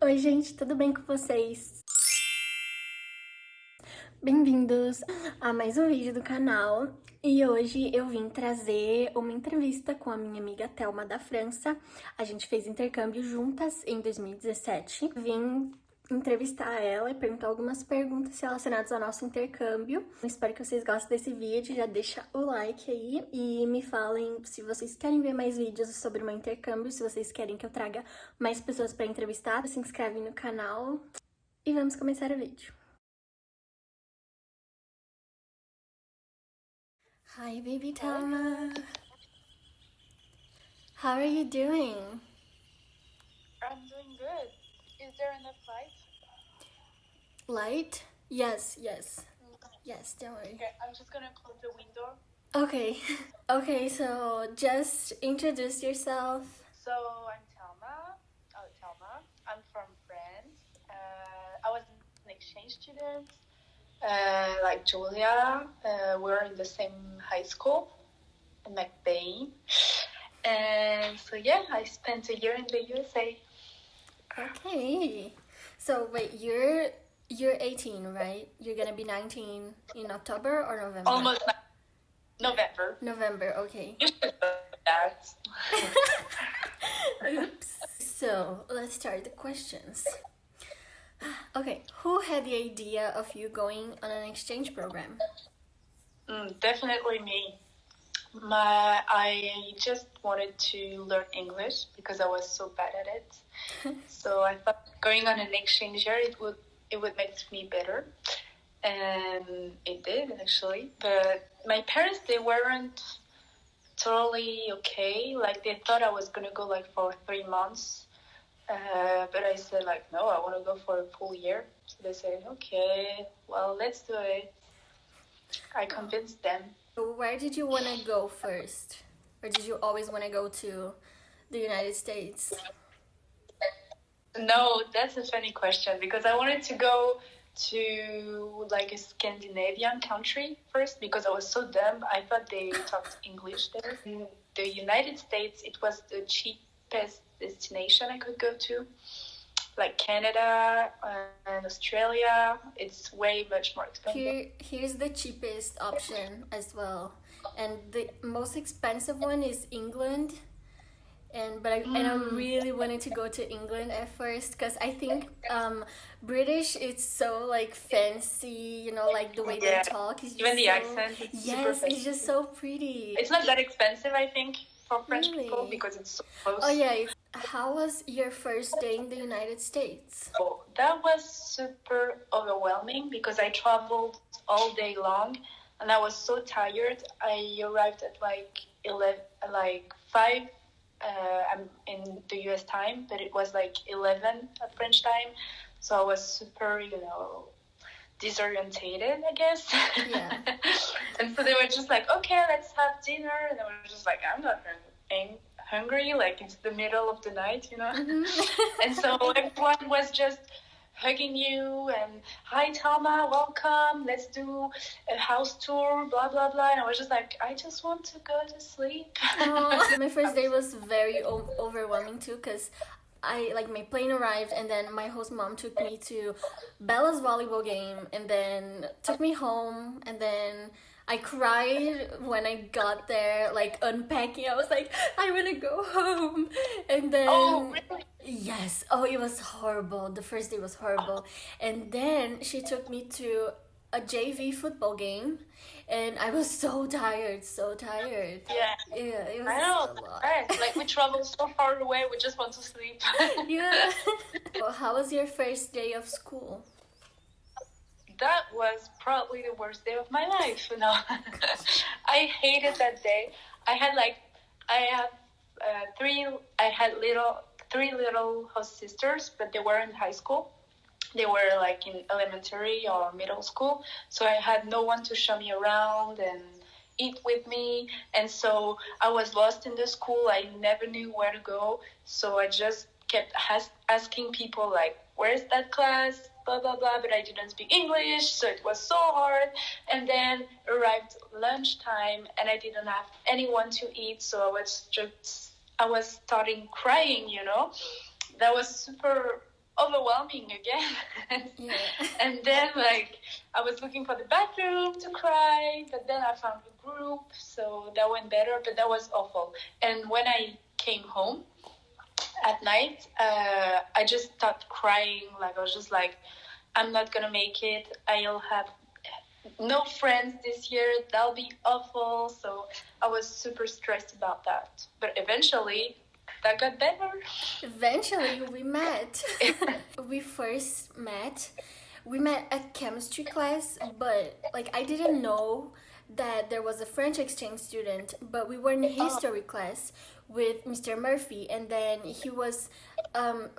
Oi, gente, tudo bem com vocês? Bem-vindos a mais um vídeo do canal. E hoje eu vim trazer uma entrevista com a minha amiga Thelma da França. A gente fez intercâmbio juntas em 2017. Vim entrevistar ela e perguntar algumas perguntas relacionadas ao nosso intercâmbio. Espero que vocês gostem desse vídeo, já deixa o like aí e me falem se vocês querem ver mais vídeos sobre o meu intercâmbio, se vocês querem que eu traga mais pessoas para entrevistar, se inscreve no canal e vamos começar o vídeo. Hi baby Thelma, how are you doing? I'm doing good. Is there enough light? Light? Yes, don't worry. Okay, I'm just gonna close the window. Okay, okay, so just introduce yourself. So I'm Thelma. Thelma. I'm from France. I was an exchange student. Like Julia, we're in the same high school in McBain. And so yeah, I spent a year in the USA. Okay, so wait, you're 18, right? You're gonna be 19 in October or November? Almost November. November, okay. You should know that. Oops. So let's start the questions. Okay, who had the idea of you going on an exchange program? Definitely me. I just wanted to learn English because I was so bad at it. So I thought going on an exchange year it would make me better, and it did actually. But my parents, they weren't totally okay. Like they thought I was gonna go like for 3 months. But I said like, no, I want to go for a full year. So they said, okay, well, let's do it. I convinced them. Where did you want to go first? Or did you always want to go to the United States? No, that's a funny question because I wanted to go to like a Scandinavian country first because I was so dumb. I thought they talked English there. In the United States, it was the cheapest destination I could go to, like Canada and Australia. It's way much more expensive. Here's the cheapest option as well, and the most expensive one is England. And I really wanted to go to England at first because I think British, it's so like fancy, you know, like the way they talk is just even the so, accent is super fancy. It's just so pretty. It's not that expensive, I think, for French Really? people because it's so close. Oh yeah. How was your first day in the United States? Oh, that was super overwhelming because I traveled all day long and I was so tired. I arrived at like 5 I'm in the US time, but it was like 11 at French time. So I was super, disorientated, I guess. Yeah. And so they were just like, okay, let's have dinner. And I was just like, I'm not hungry, like it's the middle of the night, Mm-hmm. And so everyone was just hugging you and, hi Thelma, welcome, let's do a house tour, blah blah blah. And I was just like, I just want to go to sleep. My first day was very overwhelming too because my plane arrived and then my host mom took me to Bella's volleyball game and then took me home, and then I cried when I got there, like unpacking. I was like, I want to go home. And then Oh, really? yes, it was horrible. The first day was horrible. And then she took me to a JV football game and I was so tired. Yeah, It was I know, a lot. right? Like we travel so far away, we just want to sleep. Yeah. Well, how was your first day of school? That was probably the worst day of my life. No, I hated that day. I had three little host sisters, but they were in high school. They were like in elementary or middle school. So I had no one to show me around and eat with me. And so I was lost in the school. I never knew where to go. So I just kept asking people like, where's that class? Blah, blah, blah. But I didn't speak English. So it was so hard. And then arrived lunchtime and I didn't have anyone to eat. So I was starting crying, That was super overwhelming again. Yeah. And then like I was looking for the bathroom to cry, but then I found a group, so that went better, but that was awful. And when I came home at night, I just started crying. Like I was just like, I'm not gonna make it. I'll have no friends this year. That'll be awful. So I was super stressed about that. But eventually, that got better. Eventually, we met. We first met. We met at chemistry class, but like I didn't know that there was a French exchange student, but we were in a history class with Mr. Murphy, and then he was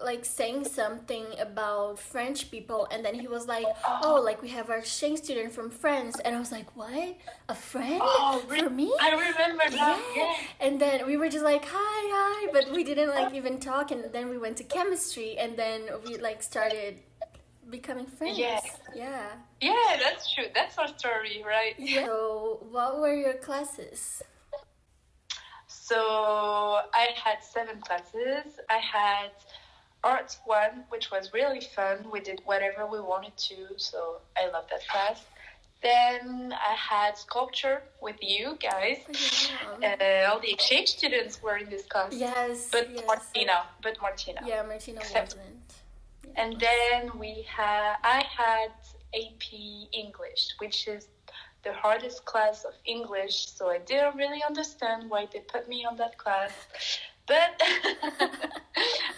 like saying something about French people, and then he was like, oh, like we have our exchange student from France, and I was like, what? A friend? For me? I remember that. Yeah. And then we were just like, hi, but we didn't like even talk, and then we went to chemistry, and then we like started becoming friends. Yeah. Yeah, that's true. That's our story, right? Yeah. So what were your classes? So I had 7 classes. I had Art 1, which was really fun. We did whatever we wanted to, so I love that class. Then I had Sculpture with you guys. Yeah. All the exchange students were in this class. Yes. But yes. Martina. Yeah, Martina wasn't. Yeah. And then I had AP English, which is the hardest class of English, so I didn't really understand why they put me on that class. But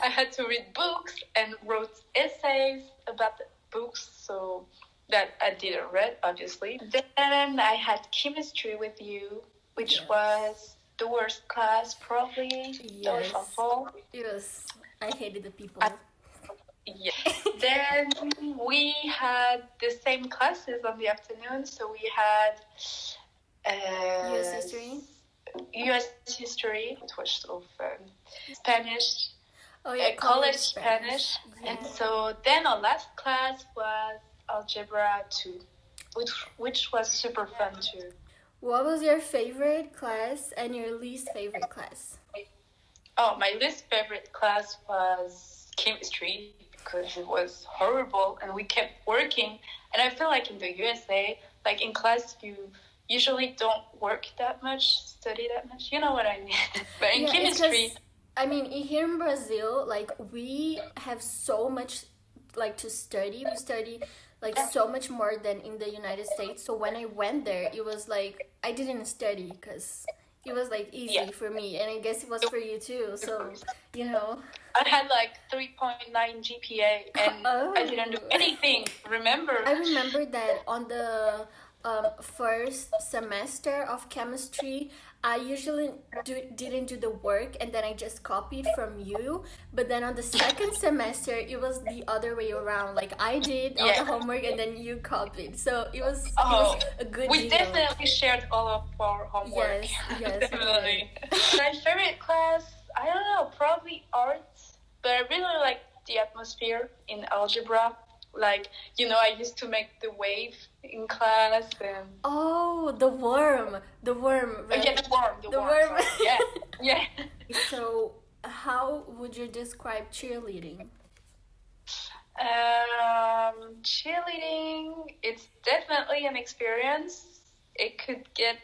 I had to read books and wrote essays about the books, so that I didn't read, obviously. Then I had chemistry with you, which was the worst class, probably. That was awful. Yes, I hated the people. Yeah. Then we had the same classes on the afternoon, so we had US history. US history, it was so fun. Spanish. Oh yeah, college Spanish. Yeah. And so then our last class was Algebra 2, which was super fun too. What was your favorite class and your least favorite class? Oh, my least favorite class was chemistry, because it was horrible and we kept working. And I feel like in the USA, like in class, you usually don't work that much, study that much. You know what I mean? But in chemistry... I mean, here in Brazil, like, we have so much, like, to study. We study, like, so much more than in the United States. So when I went there, it was like, I didn't study because... it was like easy for me, and I guess it was for you too. So, you know, I had like 3.9 GPA, and I didn't do anything. Remember? I remember that on the first semester of chemistry, I usually didn't do the work, and then I just copied from you. But then on the second semester, it was the other way around. Like, I did all the homework, and then you copied. So it was a good We deal. definitely shared all of our homework. Yes, definitely. My favorite class, I don't know, probably art. But I really like the atmosphere in algebra. Like, you know, I used to make the wave in class, and... Oh, the worm, right? The worm. Sorry. Yeah. So, how would you describe cheerleading? Cheerleading, it's definitely an experience. It could get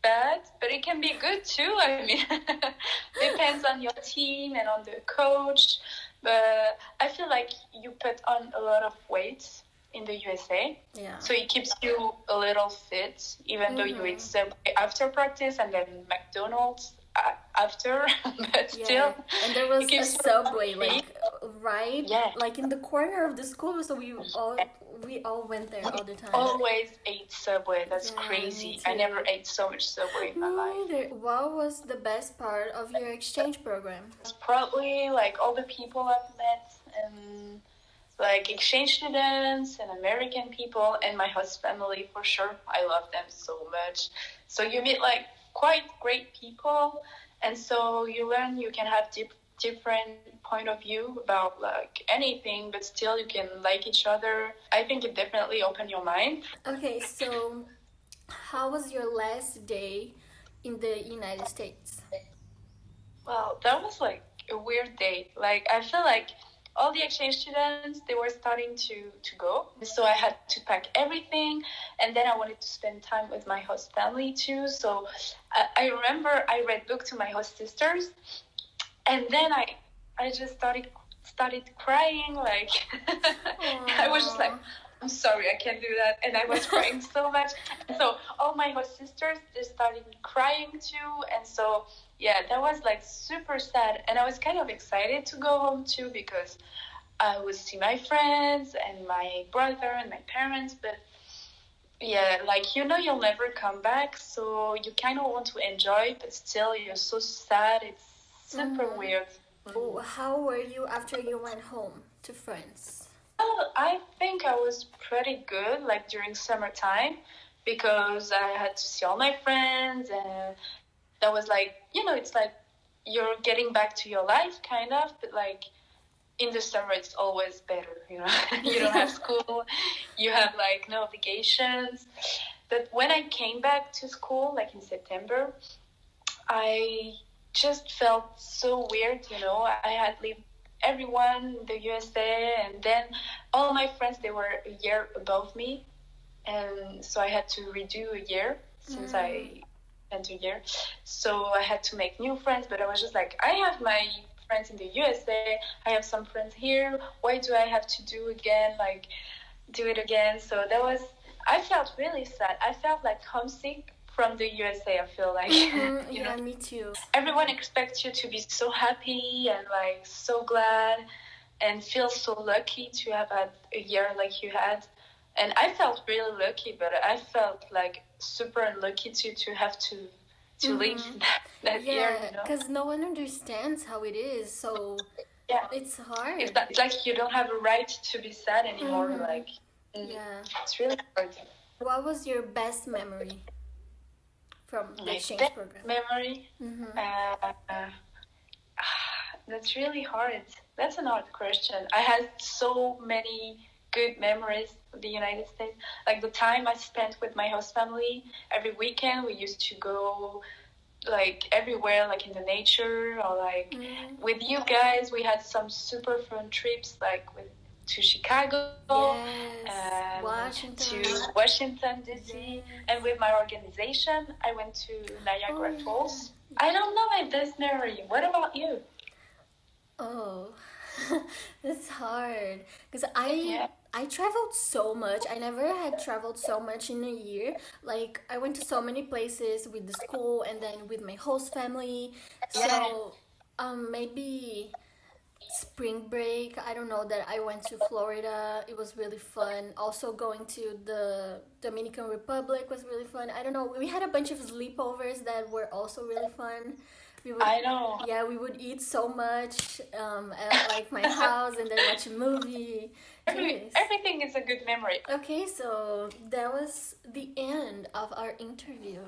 bad, but it can be good too. I mean, depends on your team and on the coach. But I feel like you put on a lot of weight in the USA. Yeah. So it keeps you a little fit, even though you eat Subway after practice and then McDonald's after. But still. And there was a Subway, like, right? Yeah. Like in the corner of the school, so we all went there all the time. Always ate Subway. That's crazy. I never ate so much Subway in my life. What was the best part of your exchange program? It's probably like all the people I've met, and like exchange students and American people, and my host family for sure. I love them so much. So you meet like quite great people, and so you learn you can have different point of view about like anything, but still you can like each other. I think it definitely opened your mind. Okay, so how was your last day in the United States? Well, that was like a weird day. Like, I feel like all the exchange students, they were starting to go. So I had to pack everything. And then I wanted to spend time with my host family too. So I remember I read book to my host sisters. And then I just started crying. Like, I was just like, I'm sorry, I can't do that. And I was crying so much. And so all my host sisters, they started crying too. And so, yeah, that was like super sad. And I was kind of excited to go home too, because I would see my friends and my brother and my parents. But yeah, like, you know, you'll never come back. So you kind of want to enjoy, but still you're so sad. It's super weird. How were you after you went home to France? Well, I think I was pretty good, like during summertime, because I had to see all my friends, and that was like, you know, it's like you're getting back to your life, kind of, but like in the summer, it's always better, you know. You don't have school, you have like no obligations. But when I came back to school, like in September, I just felt so weird, you know. I had lived everyone in the USA, and then all my friends, they were a year above me, and so I had to redo a year since I spent a year. So I had to make new friends, but I was just like, I have my friends in the USA, I have some friends here, why do I have to do it again? So that was, I felt really sad. I felt like homesick from the USA, I feel like. You know? Me too. Everyone expects you to be so happy and like so glad and feel so lucky to have had a year like you had. And I felt really lucky, but I felt like super unlucky to have to leave that year, you know? Because no one understands how it is, so yeah, it's hard. It's like you don't have a right to be sad anymore. Like, it's really hard. What was your best memory from the exchange program? Memory? That's really hard. That's an hard question. I had so many good memories of the United States. Like the time I spent with my host family, every weekend we used to go like everywhere, like in the nature, or like with you guys, we had some super fun trips, like to Chicago, Washington. to Washington DC, and with my organization, I went to Niagara Falls. I don't know my best memory. What about you? Oh, that's hard, because I traveled so much. I never had traveled so much in a year. Like, I went to so many places with the school and then with my host family. So, maybe spring break, I don't know, that I went to Florida. It was really fun. Also, going to the Dominican Republic was really fun. I don't know, we had a bunch of sleepovers that were also really fun. I know. Yeah, we would eat so much at like my house and then watch a movie. Everything is a good memory. Okay, so that was the end of our interview.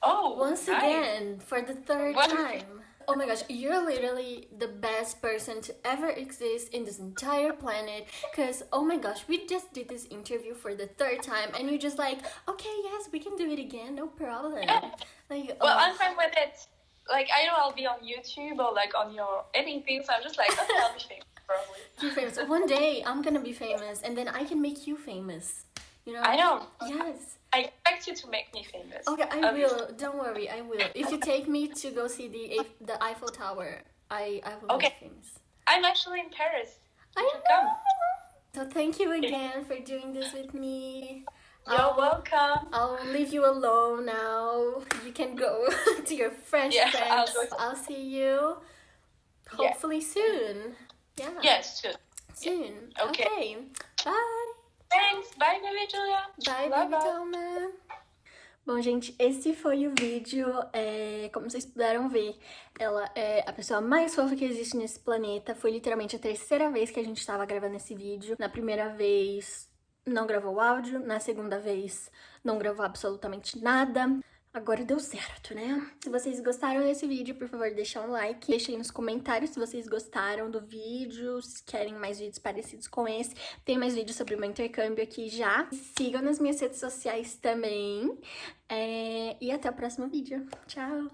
Oh, once again, for the third time. Oh my gosh, you're literally the best person to ever exist in this entire planet, because, oh my gosh, we just did this interview for the third time, and you're just like, okay, yes, we can do it again, no problem. Like, well, I'm fine with it. Like, I know I'll be on YouTube or like on your anything, so I'm just like, okay, I'll be famous, probably. You're famous. One day, I'm gonna be famous, and then I can make you famous. You know? I know. Yes. I expect you to make me famous. Okay, I will. Don't worry, I will. If you take me to go see the Eiffel Tower, I will be famous. I'm actually in Paris. I know. Come. So thank you again for doing this with me. You're welcome. I'll leave you alone now. You can go to your French friends. I'll see you hopefully soon. Yeah. Yes, soon. Okay. Bye. Thanks. Bye, baby Julia. Bye, baby Thelma. Bom, gente, esse foi o vídeo. Como vocês puderam ver, ela é a pessoa mais fofa que existe nesse planeta. Foi literalmente a terceira vez que a gente tava gravando esse vídeo. Na primeira vez, não gravou áudio. Na segunda vez, não gravou absolutamente nada. Agora deu certo, né? Se vocês gostaram desse vídeo, por favor, deixa um like. Deixa aí nos comentários se vocês gostaram do vídeo, se querem mais vídeos parecidos com esse. Tem mais vídeos sobre o meu intercâmbio aqui já. Sigam nas minhas redes sociais também. E até o próximo vídeo. Tchau!